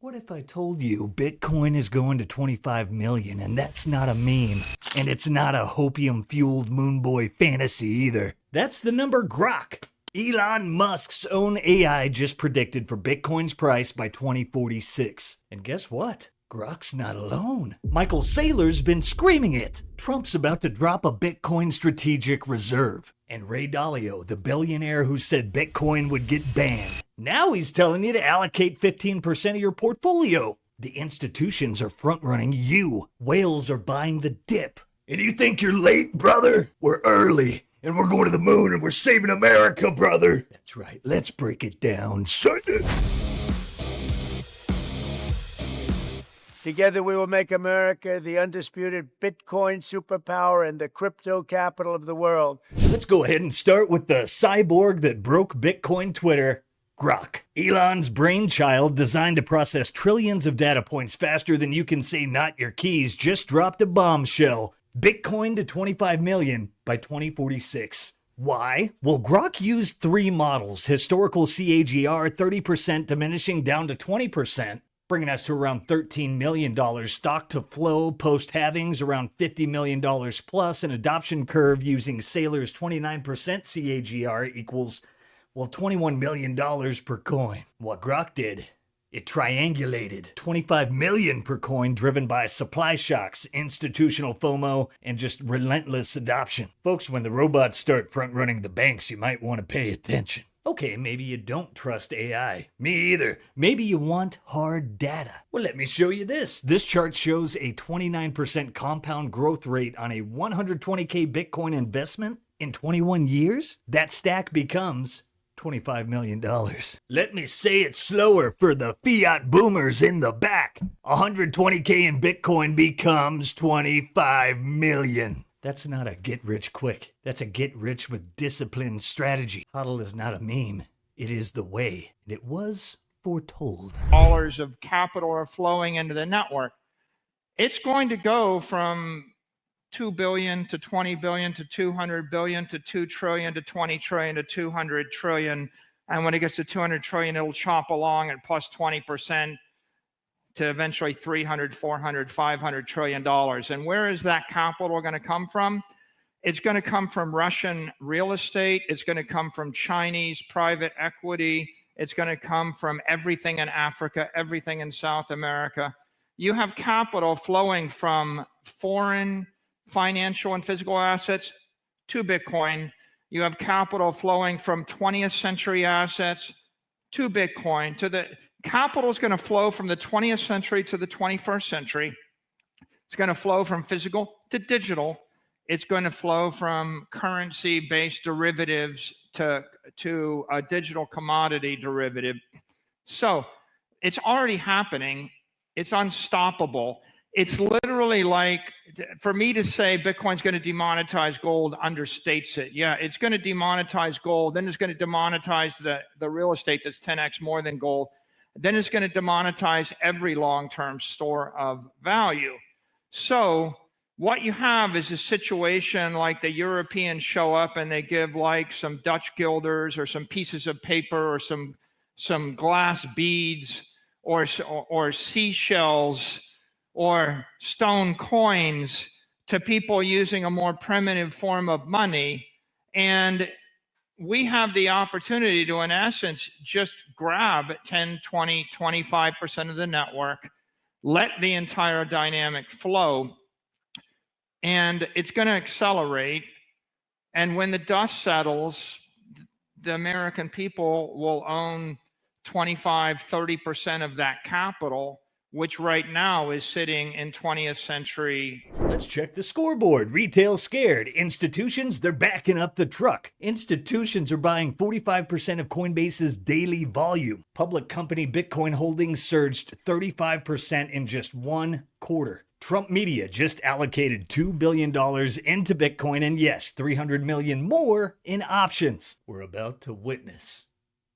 What if I told you Bitcoin is going to 25 million and that's not a meme? And it's not a hopium-fueled moonboy fantasy either. That's the number Grok. Elon Musk's own AI just predicted for Bitcoin's price by 2046. And guess what? Grok's not alone. Michael Saylor's been screaming it. Trump's about to drop a Bitcoin strategic reserve. And Ray Dalio, the billionaire who said Bitcoin would get banned, now he's telling you to allocate 15% of your portfolio. The institutions are front-running you. Whales are buying the dip. And you think you're late, brother? We're early. And we're going to the moon and we're saving America, brother. That's right. Let's break it down, son. Together we will make America the undisputed Bitcoin superpower and the crypto capital of the world. Let's go ahead and start with the cyborg that broke Bitcoin Twitter, Grok. Elon's brainchild, designed to process trillions of data points faster than you can say not your keys, just dropped a bombshell. Bitcoin to 25 million by 2046. Why? Well, Grok used three models: historical CAGR, 30% diminishing down to 20%, bringing us to around $13 million, stock to flow post-halvings around $50 million plus, an adoption curve using Saylor's 29% CAGR equals, well, $21 million per coin. What Grok did, it triangulated 25 million per coin, driven by supply shocks, institutional FOMO, and just relentless adoption. Folks, when the robots start front-running the banks, you might want to pay attention. Okay, maybe you don't trust AI. Me either. Maybe you want hard data. Well, let me show you this. This chart shows a 29% compound growth rate on a 120K Bitcoin investment in 21 years. That stack becomes $25 million. Let me say it slower for the fiat boomers in the back. 120K in Bitcoin becomes 25 million. That's not a get rich quick. That's a get rich with discipline strategy. HODL is not a meme. It is the way. And it was foretold. Dollars of capital are flowing into the network. It's going to go from 2 billion to 20 billion to 200 billion to 2 trillion to 20 trillion to 200 trillion. And when it gets to 200 trillion, it'll chop along at plus 20% to eventually 300, 400, 500 trillion dollars. And where is that capital going to come from? It's going to come from Russian real estate. It's going to come from Chinese private equity. It's going to come from everything in Africa, everything in South America. You have capital flowing from foreign financial and physical assets to Bitcoin. You have capital flowing from 20th century assets to Bitcoin. To the capital is going to flow from the 20th century to the 21st century. It's going to flow from physical to digital. It's going to flow from currency-based derivatives to a digital commodity derivative. So it's already happening. It's unstoppable. It's literally like, for me to say Bitcoin's going to demonetize gold understates it. Yeah, it's going to demonetize gold. Then it's going to demonetize the real estate that's 10x more than gold. Then it's going to demonetize every long-term store of value. So what you have is a situation like the Europeans show up and they give like some Dutch guilders or some pieces of paper or some glass beads or seashells or stone coins to people using a more primitive form of money. And we have the opportunity to, in essence, just grab 10, 20, 25% of the network, let the entire dynamic flow, and it's going to accelerate. And when the dust settles, the American people will own 25, 30% of that capital, which right now is sitting in 20th century. Let's check the scoreboard. Retail scared. Institutions, they're backing up the truck. Institutions are buying 45% of Coinbase's daily volume. Public company Bitcoin holdings surged 35% in just 1 quarter. Trump media just allocated $2 billion into Bitcoin, and yes, 300 million more in options. We're about to witness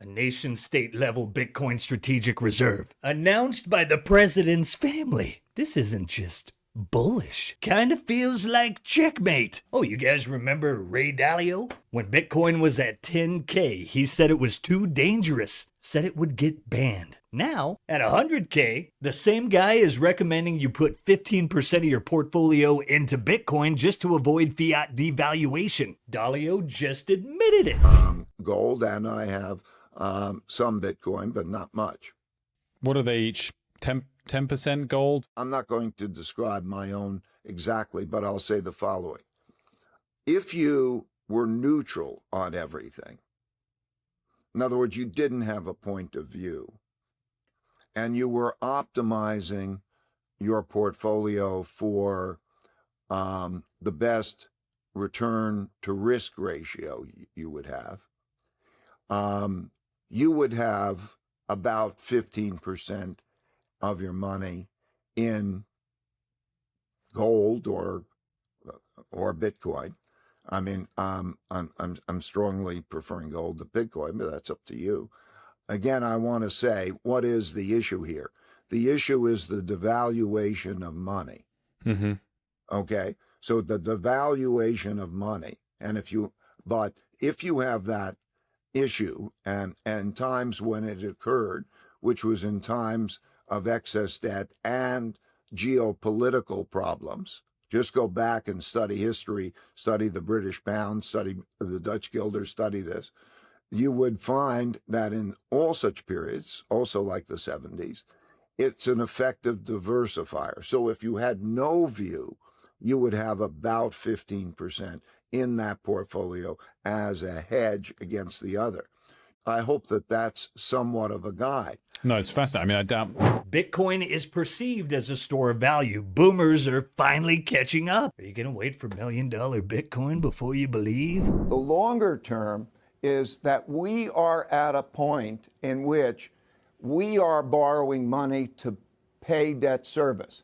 a nation-state level Bitcoin strategic reserve announced by the president's family. This isn't just bullish. Kind of feels like checkmate. Oh, you guys remember Ray Dalio? When Bitcoin was at 10K, he said it was too dangerous, said it would get banned. Now, at 100K, the same guy is recommending you put 15% of your portfolio into Bitcoin just to avoid fiat devaluation. Dalio just admitted it. Gold, and I have some Bitcoin, but not much. What are they each? 10% gold? I'm not going to describe my own exactly, but I'll say the following. If you were neutral on everything, in other words, you didn't have a point of view, and you were optimizing your portfolio for the best return to risk ratio you would have about 15% of your money in gold or Bitcoin. I mean, I'm strongly preferring gold to Bitcoin, but that's up to you. Again, I want to say, what is the issue here? The issue is the devaluation of money. Mm-hmm. Okay, so the devaluation of money, and if you have that issue, and times when it occurred, which was in times of excess debt and geopolitical problems. Just go back and study history, study the British pound, study the Dutch guilder, study this. You would find that in all such periods, also like the 70s, it's an effective diversifier. So if you had no view, you would have about 15% in that portfolio as a hedge against the other. I hope that that's somewhat of a guide. No, it's fascinating. I mean, I doubt. Bitcoin is perceived as a store of value. Boomers are finally catching up. Are you going to wait for $1 million Bitcoin before you believe? The longer term is that we are at a point in which we are borrowing money to pay debt service.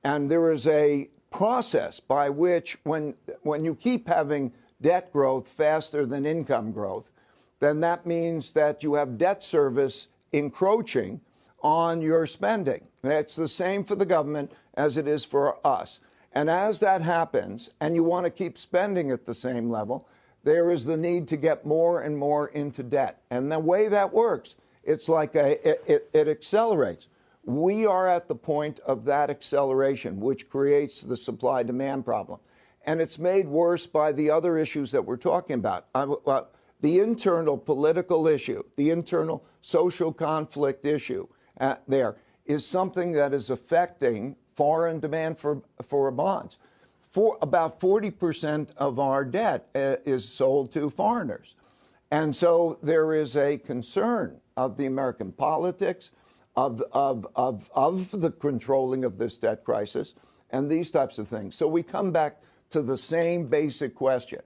And there is a process by which when you keep having debt growth faster than income growth, then that means that you have debt service encroaching on your spending. That's the same for the government as it is for us. And as that happens, and you want to keep spending at the same level, there is the need to get more and more into debt. And the way that works, it's like it accelerates. We are at the point of that acceleration, which creates the supply-demand problem. And it's made worse by the other issues that we're talking about. The internal political issue, the internal social conflict issue there is something that is affecting foreign demand for bonds. For about 40% of our debt is sold to foreigners. And so there is a concern of the American politics, of the controlling of this debt crisis, and these types of things. So we come back to the same basic question.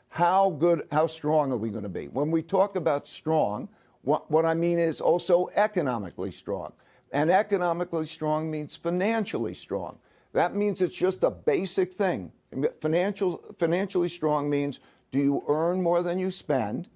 How strong are we going to be? When we talk about strong, what I mean is also economically strong. And economically strong means financially strong. That means it's just a basic thing. Financially strong means, do you earn more than you spend?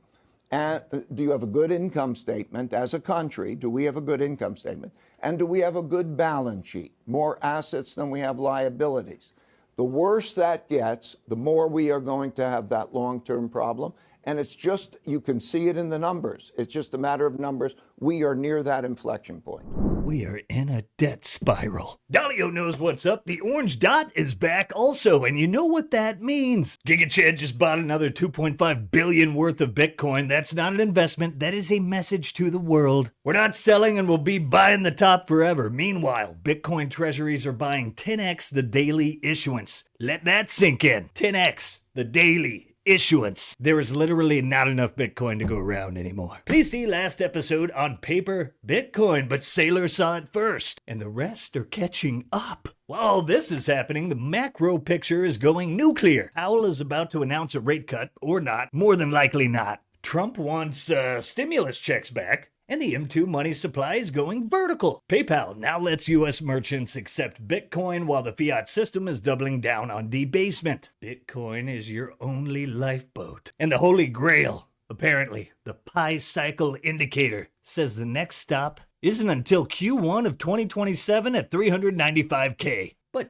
And do you have a good income statement as a country? Do we have a good income statement? And do we have a good balance sheet? More assets than we have liabilities. The worse that gets, the more we are going to have that long-term problem. And it's just, you can see it in the numbers. It's just a matter of numbers. We are near that inflection point. We are in a debt spiral. Dalio knows what's up. The orange dot is back also, and you know what that means. Giga Chad just bought another 2.5 billion worth of Bitcoin. That's not an investment. That is a message to the world. We're not selling and we'll be buying the top forever. Meanwhile, Bitcoin treasuries are buying 10x the daily issuance. Let that sink in. 10x the daily issuance. There is literally not enough Bitcoin to go around anymore. Please see last episode on paper Bitcoin, but Saylor saw it first, and the rest are catching up. While all this is happening, the macro picture is going nuclear. Powell is about to announce a rate cut, or not, more than likely not. Trump wants stimulus checks back. And the M2 money supply is going vertical. PayPal now lets U.S. merchants accept Bitcoin while the fiat system is doubling down on debasement. Bitcoin is your only lifeboat. And the Holy Grail, apparently, the Pi Cycle Indicator, says the next stop isn't until Q1 of 2027 at 395K. But,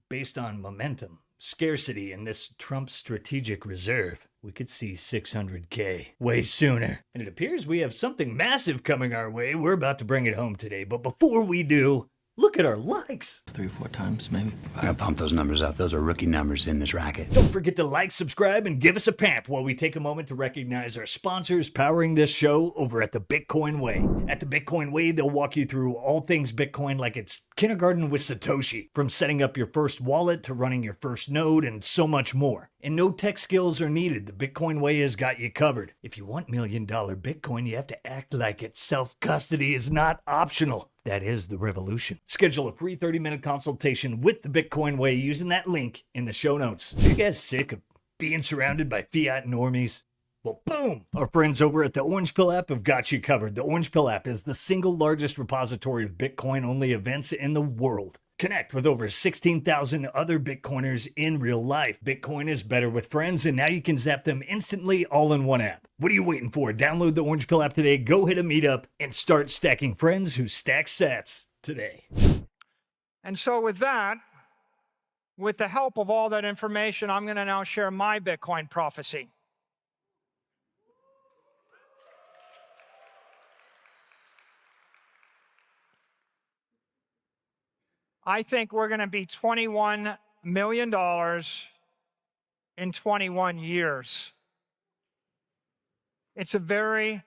based on momentum, scarcity in this Trump strategic reserve, we could see 600K way sooner. And it appears we have something massive coming our way. We're about to bring it home today. But before we do, look at our likes. 3 or 4 times, maybe. I gotta pump those numbers up. Those are rookie numbers in this racket. Don't forget to like, subscribe, and give us a pamp while we take a moment to recognize our sponsors powering this show over at the Bitcoin Way. At the Bitcoin Way, they'll walk you through all things Bitcoin like it's kindergarten with Satoshi, from setting up your first wallet to running your first node and so much more. And no tech skills are needed. The Bitcoin Way has got you covered. If you want $1 million Bitcoin, you have to act like it. Self-custody is not optional. That is the revolution. Schedule a free 30-minute consultation with the Bitcoin Way using that link in the show notes. Are you guys sick of being surrounded by fiat normies? Well, boom! Our friends over at the Orange Pill app have got you covered. The Orange Pill app is the single largest repository of Bitcoin-only events in the world. Connect with over 16,000 other Bitcoiners in real life. Bitcoin is better with friends, and now you can zap them instantly all in one app. What are you waiting for? Download the Orange Pill app today, go hit a meetup, and start stacking friends who stack sats today. And so with that, with the help of all that information, I'm going to now share my Bitcoin prophecy. I think we're going to be $21 million in 21 years. It's a very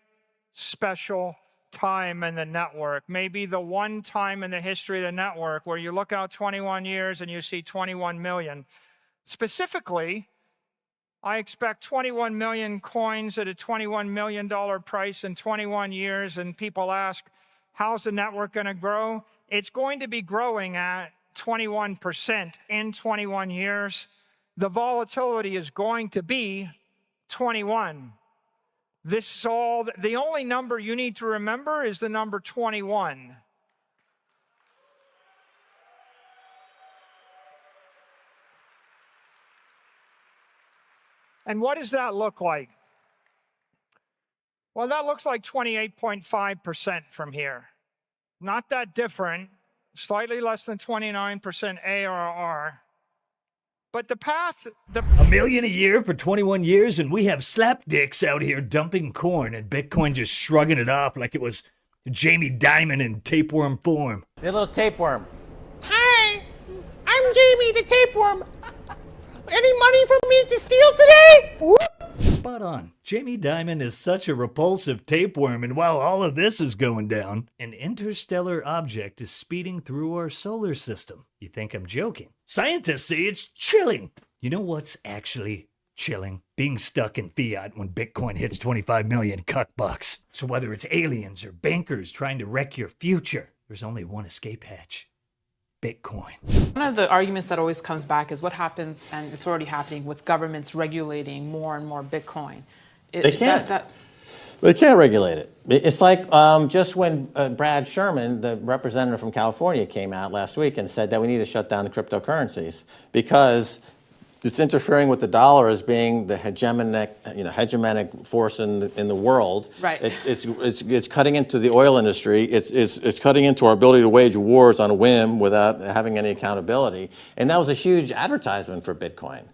special time in the network, maybe the one time in the history of the network where you look out 21 years and you see 21 million. Specifically, I expect 21 million coins at a $21 million price in 21 years, and people ask, how's the network going to grow? It's going to be growing at 21% in 21 years. The volatility is going to be 21. This is all, the only number you need to remember is the number 21. And what does that look like? Well, that looks like 28.5% from here. Not that different, slightly less than 29% ARR. But the path... $1 million a year for 21 years, and we have slapdicks out here dumping corn, and Bitcoin just shrugging it off like it was Jamie Dimon in tapeworm form. Hey, little tapeworm. Hi, I'm Jamie the tapeworm. Any money for me to steal today? Whoop. Spot on. Jamie Dimon is such a repulsive tapeworm, and while all of this is going down, an interstellar object is speeding through our solar system. You think I'm joking? Scientists say it's chilling. You know what's actually chilling? Being stuck in fiat when Bitcoin hits 25 million cuckbucks. So whether it's aliens or bankers trying to wreck your future, there's only one escape hatch. Bitcoin. One of the arguments that always comes back is what happens, and it's already happening, with governments regulating more and more Bitcoin. They can't. They can't regulate it. It's like just when Brad Sherman, the representative from California, came out last week and said that we need to shut down the cryptocurrencies because it's interfering with the dollar as being the hegemonic force in the world. Right. It's cutting into the oil industry. It's cutting into our ability to wage wars on a whim without having any accountability. And that was a huge advertisement for Bitcoin.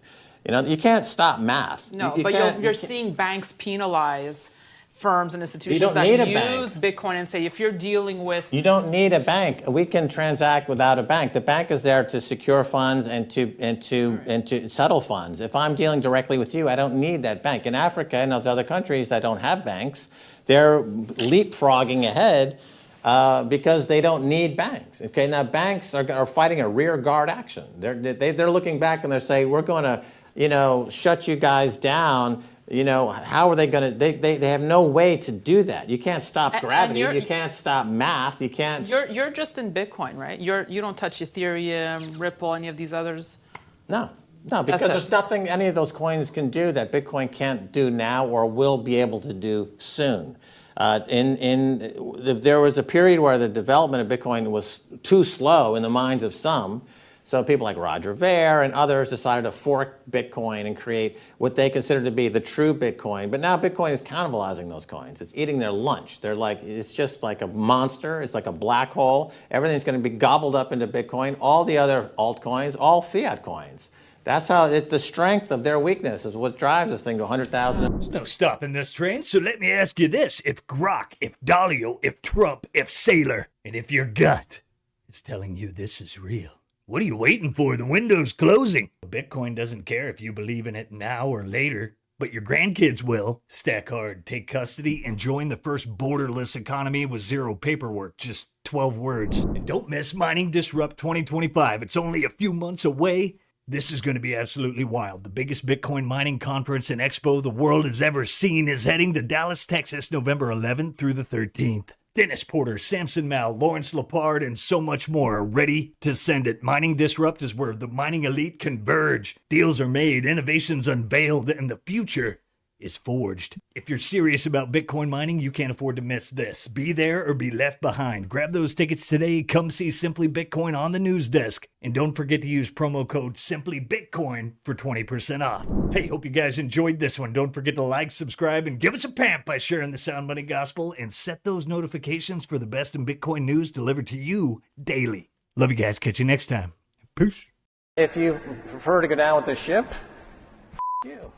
You know, you can't stop math. No, but you're seeing banks penalize firms and institutions that use Bitcoin and say, if you're dealing with... You don't need a bank. We can transact without a bank. The bank is there to secure funds and to settle funds. If I'm dealing directly with you, I don't need that bank. In Africa and those other countries that don't have banks, they're leapfrogging ahead because they don't need banks. Okay, now banks are fighting a rear guard action. They're looking back and they're saying, we're going to, shut you guys down. You know, how are they going to, they have no way to do that. You can't stop gravity. You can't stop math. You can't. You're just in Bitcoin, right? You don't touch Ethereum, Ripple, any of these others? No, because there's nothing any of those coins can do that Bitcoin can't do now or will be able to do soon. There was a period where the development of Bitcoin was too slow in the minds of some. So people like Roger Ver and others decided to fork Bitcoin and create what they consider to be the true Bitcoin. But now Bitcoin is cannibalizing those coins. It's eating their lunch. It's just like a monster. It's like a black hole. Everything's going to be gobbled up into Bitcoin. All the other altcoins, all fiat coins. That's how the strength of their weakness is what drives this thing to 100,000. There's no stopping this train, so let me ask you this. If Grok, if Dalio, if Trump, if Saylor, and if your gut is telling you this is real, what are you waiting for? The window's closing. Bitcoin doesn't care if you believe in it now or later, but your grandkids will. Stack hard, take custody, and join the first borderless economy with zero paperwork, just 12 words. And don't miss Mining Disrupt 2025. It's only a few months away. This is going to be absolutely wild. The biggest Bitcoin mining conference and expo the world has ever seen is heading to Dallas, Texas, November 11th through the 13th. Dennis Porter, Samson Mal, Lawrence Lepard, and so much more are ready to send it. Mining Disrupt is where the mining elite converge. Deals are made, innovations unveiled, and the future is forged. If you're serious about Bitcoin mining, you can't afford to miss this. Be there or be left behind. Grab those tickets today. Come see Simply Bitcoin on the news desk. And don't forget to use promo code SimplyBitcoin for 20% off. Hey, hope you guys enjoyed this one. Don't forget to like, subscribe, and give us a pamp by sharing the Sound Money Gospel and set those notifications for the best in Bitcoin news delivered to you daily. Love you guys. Catch you next time. Peace. If you prefer to go down with the ship, you.